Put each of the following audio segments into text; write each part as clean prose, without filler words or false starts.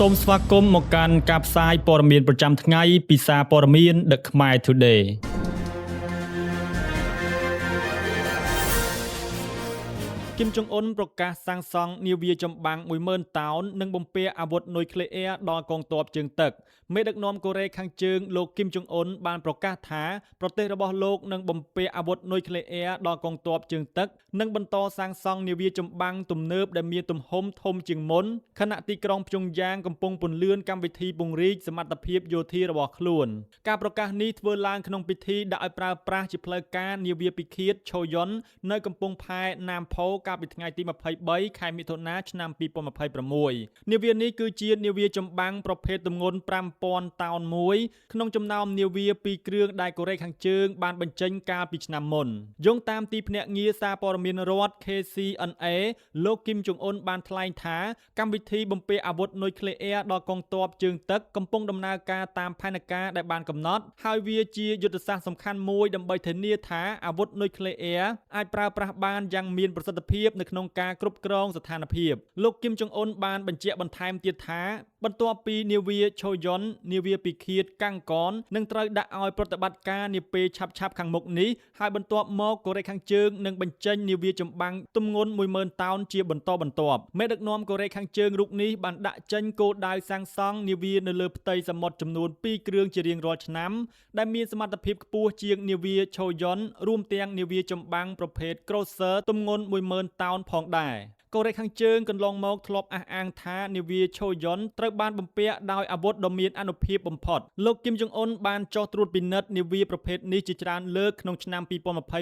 សូមស្វាគមន៍មកកាន់ការផ្សាយព័ត៌មានប្រចាំថ្ងៃពីសារព័ត៌មាន The Khmer Today គីម ចុងអ៊ុនប្រកាសសាងសង់នាវាចម្បាំង 10000 តោននិងបំពាក់អាវុធនុយក្លេអ៊ែរដល់កងទ័ពជើងទឹកមេដឹកនាំកូរ៉េខាងជើងលោកគីម ចុងអ៊ុនបានប្រកាសថាប្រទេសរបស់លោកនឹងបំពាក់អាវុធនុយក្លេអ៊ែរដល់កងទ័ពជើងទឹកនិងបន្តសាងសង់នាវាចម្បាំងទំនើបដែលមានទំហំធំជាងមុនខណៈទីក្រុងព្យុងយ៉ាងកំពុងពន្លឿនកម្មវិធីពង្រីកសមត្ថភាពយោធារបស់ខ្លួនការប្រកាសនេះធ្វើឡើងក្នុងពិធីដាក់ឲ្យប្រើប្រាស់ជាផ្លូវការនាវាពិឃាតឆូយុននៅកំពង់ផែណាមផូកាលពីថ្ងៃទី23 ខែមិថុនាឆ្នាំ2026នាវានេះគឺជានាវាចម្បាំងប្រភេទទម្ងន់ 5000 តោនមួយក្នុងចំណោមនាវា2គ្រឿងដែលកូរ៉េខាងជើងបានបញ្ចេញកាលពីឆ្នាំមុនយោងតាមទីភ្នាក់ងារសារព័ត៌មានរដ្ឋ KCNA លោកគីម ចុងអ៊ុនបានថ្លែងថាកម្មវិធីបំពាក់អាវុធនុយក្លេអ៊ែរដល់កងទ័ពជើងទឹកកំពុងដំណើរការតាមផែនការដែលបានកំណត់ហើយវាជាយុទ្ធសាស្ត្រសំខាន់មួយដើម្បីធានាថាអាវុធនុយក្លេអ៊ែរអាចប្រើប្រាស់បានយ៉ាងមានប្រសិទ្ធភាពនៅក្នុងការគ្រប់គ្រងស្ថានភាពលោកគីម ចុងអ៊ុនបានបញ្ជាក់បន្ថែមទៀតថាបន្ទាប់ពីនាវាឆូយុននាវាពិឃាតកាំងកននឹងត្រូវដាក់ឲ្យប្រតិបត្តិការនាពេលឆាប់ៗខាងមុខនេះហើយបន្ទាប់មកកូរ៉េខាងជើងនឹងបញ្ចេញនាវាចម្បាំងទម្ងន់ 10000 តោនជាបន្តបន្ទាប់មេដឹកនាំកូរ៉េខាងជើងរូបនេះបានដាក់ចេញគោលដៅសាងសង់នាវានៅលើផ្ទៃសមុទ្រចំនួន2គ្រឿងជារៀងរាល់ឆ្នាំដែលមានសមត្ថភាពខ្ពស់ជាងនាវាឆូយុនរួមទាំងនាវាចម្បាំងប្រភេទ Cruiser ទម្ងន់ 10000 តោនផងដែរកូរ៉េខាងជើងកន្លងមកធ្លាប់អះអាងថានាវាឆូយុនត្រូវបានបំពាក់ដោយអាវុធដ៏មានអានុភាពបំផុតលោកគីម ចុងអ៊ុនបានចុះត្រួតពិនិត្យនាវាប្រភេទនេះជាច្រើនលើកក្នុងឆ្នាំ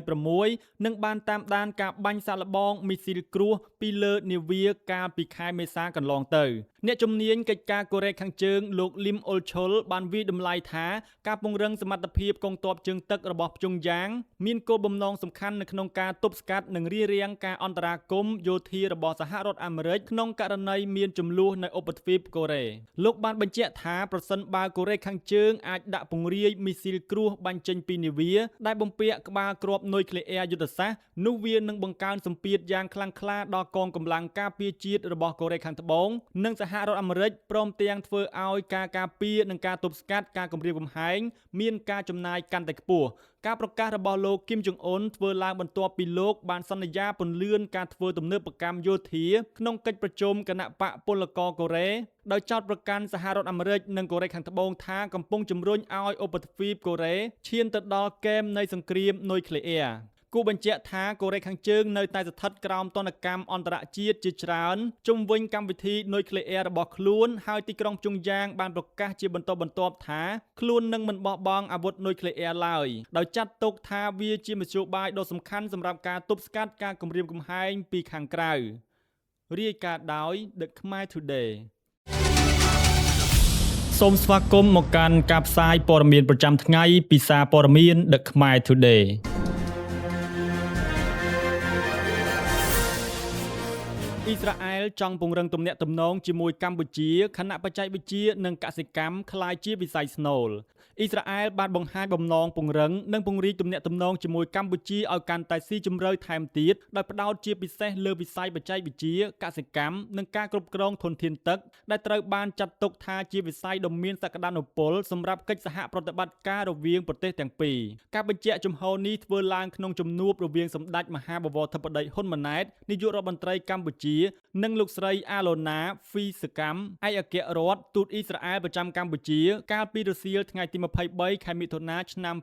2026និងបានតាមដានការបាញ់សាកល្បងមីស៊ីលគ្រោះពីលើនាវាកាលពីខែមេសាកន្លងទៅអ្នកជំនាញកិច្ចការកូរ៉េខាងជើងលោកលីមអ៊ុលឈុលបានវាយតម្លៃថាការពង្រឹងសមត្ថភាពកងទ័ពជើងទឹករបស់ព្យុងយ៉ាងមានគោលបំណងសំខាន់នៅក្នុងការទប់ស្កាត់និងរារាំងការអន្តរាគមន៍យោធារបស់សហរដ្ឋអាមេរិកក្នុងករណីមានជម្លោះនៅឧបទ្វីបកូរ៉េលោកបានបញ្ជាក់ថាប្រសិនបើកូរ៉េខាងជើងអាចដាក់ពង្រាយមីស៊ីលគ្រោះបាញ់ចេញពីនាវាដែលបំពាក់ក្បាលគ្រាប់នុយក្លេអ៊ែរយុទ្ធសាស្ត្រនោះវានឹងបង្កើនសម្ពាធយ៉ាងខ្លាំងក្លាដល់កងកម្លាំងការពារជាតិរបស់កូរ៉េខាងត្បូងនិងសហរដ្ឋអាមេរិកព្រមទាំងធ្វើឲ្យការការពារនិងការទប់ស្កាត់ការគំរាមកំហែងមានការចំណាយកាន់តែខ្ពស់ការប្រកាសរបស់លោកគីម ចុងអ៊ុនធ្វើឡើងបន្ទាប់ពីលោកបានសន្យាពន្លឿនការធ្វើទំនើបកម្មយោធាក្នុងកិច្ចប្រជុំគណៈបកពលករកូរ៉េដោយចោទប្រកាន់សហរដ្ឋអាមេរិកនិងកូរ៉េខាងត្បូងថាកំពុងជំរុញឲ្យឧបទ្វីបកូរ៉េឈានទៅដល់គែមនៃសង្គ្រាមនុយក្លេអ៊ែរគូបញ្ជាក់ថាកូរ៉េខាងជើងនៅតែស្ថិតក្រោមទណ្ឌកម្មអន្តរជាតិជាច្រើនជុំវិញកម្មវិធីនុយក្លេអ៊ែររបស់ខ្លួនហើយទីក្រុងព្យុងយ៉ាងបានប្រកាសជាបន្តបន្ទាប់ថាខ្លួននឹងមិនបោះបង់អាវុធនុយក្លេអ៊ែរឡើយដោយចាត់ទុកថាវាជាមធ្យោបាយដ៏សំខាន់សម្រាប់ការទប់ស្កាត់ការគំរាមកំហែងពីខាងក្រៅរាយការណ៍ដោយ The Khmer Today សូមស្វាគមន៍មកកាន់ការផ្សាយព័ត៌មានប្រចាំថ្ងៃពីសារព័ត៌មាន The Khmer Todayអ៊ីស្រាអែលចង់ពង្រឹងទំនាក់ទំនងជាមួយកម្ពុជាខណៈបច្ចេកវិទ្យានិងកសិកម្មក្លាយជាវិស័យស្នូលអ៊ីស្រាអែលបានបង្ហាញបំណងពង្រឹងនិងពង្រីកទំនាក់ទំនងជាមួយកម្ពុជាឲ្យកាន់តែស៊ីជម្រៅថែមទៀតដោយផ្ដោតជាពិសេសលើវិស័យបច្ចេកវិទ្យាកសិកម្មនិងការគ្រប់គ្រងធនធានទឹកដែលត្រូវបានចាត់ទុកថាជាវិស័យដ៏មានសក្តានុពលសម្រាប់កិច្ចសហប្រតិបត្តិការរវាងប្រទេសទាំងពីរការបញ្ជាក់ជំហរនេះធ្វើឡើងក្នុងជំនួបរវាងសម្ដេចមហាបវរធិបតីហ៊ុនម៉ាណែតនាយករដ្ឋមន្ត្រីកម្ពុជានិងលោកស្រីអាឡូណាហ្វីសកម្មឯកអគ្គរដ្ឋទូតអ៊ីស្រាអែលប្រចាំកម្ពុជាកាលពីរសៀលថ្ងៃទី23 ខែមិថុនាឆ្នាំ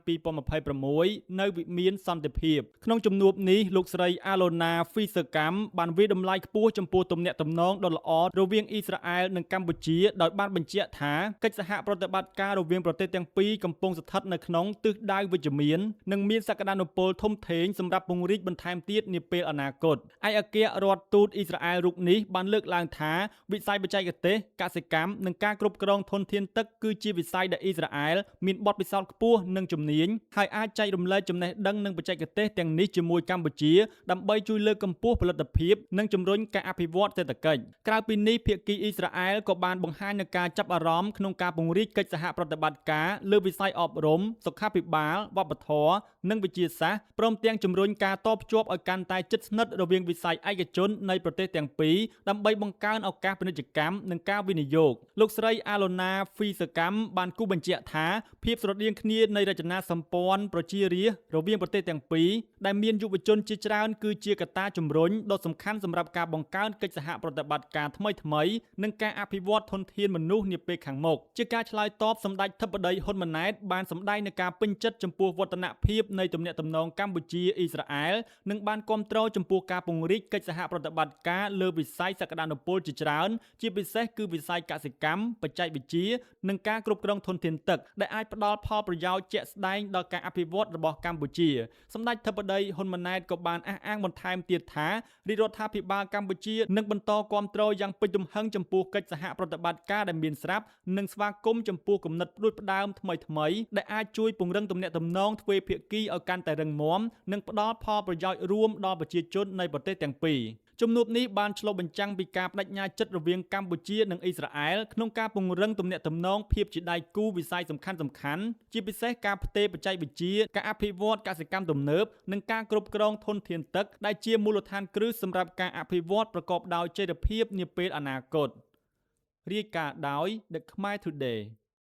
2026នៅវិមានសន្តិភាពក្នុងជំនួបនេះលោកស្រីអាឡូណាហ្វីសកម្មបានវាយតម្លៃខ្ពស់ចំពោះទំនាក់ទំនងដ៏ល្អរវាងអ៊ីស្រាអែលនិងកម្ពុជាដោយបានបញ្ជាក់ថាកិច្ចសហប្រតិបត្តិការរវាងប្រទេសទាំងពីរកំពុងស្ថិតនៅក្នុងទិសដៅវិជ្ជមាននិងមានសក្តានុពលធំធេងសម្រាប់ពង្រីកបន្ថែមទៀតនាពេលអនាគតឯកអគ្គរដ្ឋទូតអ៊ីស្រាអែលរូបនេះបានលើកឡើងថាវិស័យបច្ចេកទេសកសិកម្មនិងការគ្រប់គ្រងធនធានទឹកគឺជាវិស័យដែលអ៊ីស្រាអែលមានបទពិសោធន៍ខ្ពស់និងជំនាញហើយអាចចែករំលែកចំណេះដឹងនិងបច្ចេកទេសទាំងនេះជាមួយកម្ពុជាដើម្បីជួយលើកកម្ពស់ផលិតភាពនិងជំរុញការអភិវឌ្ឍសេដ្ឋកិច្ចក្រៅពីនេះភាគីអ៊ីស្រាអែលក៏បានបង្ហាញនូវការចាប់អារម្មណ៍ក្នុងការពង្រីកកិច្ចសហប្រតិបត្តិការលើវិស័យអប់រំសុខាភិបាលវប្បធម៌និងវិទ្យាសាស្ត្រព្រមទាំងជំរុញការតភ្ជាប់ឲ្យកាន់តែជិតស្និទ្ធរវាងវិស័យឯកជននៃប្រទេសទាំង ទាំងពីរដើម្បីបង្កើនឱកាសពាណិជ្ជកម្មនិងការវិនិយោគលោកស្រីអាឡូណាហ្វីសកម្មបានគូបញ្ជាក់ថាភាពស្រដៀងគ្នានៃរចនាសម្ព័ន្ធប្រជារាស្ត្ររវាងប្រទេសទាំងពីរដែលមានយុវជនជាច្រើនគឺជាកត្តាជំរុញដ៏សំខាន់សម្រាប់ការបង្កើនកិច្ចសហប្រតិបត្តិការថ្មីៗនិងការអភិវឌ្ឍធនធានមនុស្សនាពេលខាងមុខជាការឆ្លើយតបសម្ដេចធិបតីហ៊ុនម៉ាណែតបានសម្ដែងនូវការពេញចិត្តចំពោះវឌ្ឍនភាពនៃទំនាក់ទំនងកម្ពុជា-អ៊ីស្រាអែលនិងបានគាំទ្រចំពោះការពង្រីកកិច្ចសហប្រតិបត្តិការលើវិស័យសក្តានុពលជាច្រើនជាពិសេសគឺវិស័យកសិកម្មបច្ចេកវិទ្យានិងការគ្រប់គ្រងធនធានទឹកដែលអាចផ្ដល់ផលប្រយោជន៍ជាក់ស្ដែងដល់ការអភិវឌ្ឍរបស់កម្ពុជាសម្ដេចធិបតីហ៊ុនម៉ាណែតក៏បានអះអាងបន្ថែមទៀតថារាជរដ្ឋាភិបាលកម្ពុជានឹងបន្តគាំទ្រយ៉ាងពេញទំហឹងចំពោះកិច្ចសហប្រតិបត្តិការដែលមានស្រាប់និងស្វាគមន៍ចំពោះគំនិតផ្ដួចផ្ដើមថ្មីៗដែលអាចជួយពង្រឹងទំនាក់ទំនងទ្វេភាគីឲ្យកាន់តែរឹងមាំនិងផ្ដល់ផលប្រយោជន៍រួមដល់ប្រជាជននៃប្រទេសទាំងពីរជំនួបនេះបានឆ្លុះបញ្ចាំងពីការបដិញ្ញាចិត្តរវាងកម្ពុជានិងអ៊ីស្រាអែលក្នុងការពង្រឹងទំនាក់ទំនងភាពជាដៃគូវិស័យសំខាន់ៗជាពិសេសការផ្ទេរបច្ចេកវិទ្យាការអភិវឌ្ឍកសិកម្មទំនើបនិងការគ្រប់គ្រងធនធានទឹកដែលជាមូលដ្ឋានគ្រឹះសម្រាប់ការអភិវឌ្ឍប្រកបដោយចីរភាពនាពេលអនាគតរាយការណ៍ដោយ The Khmer Today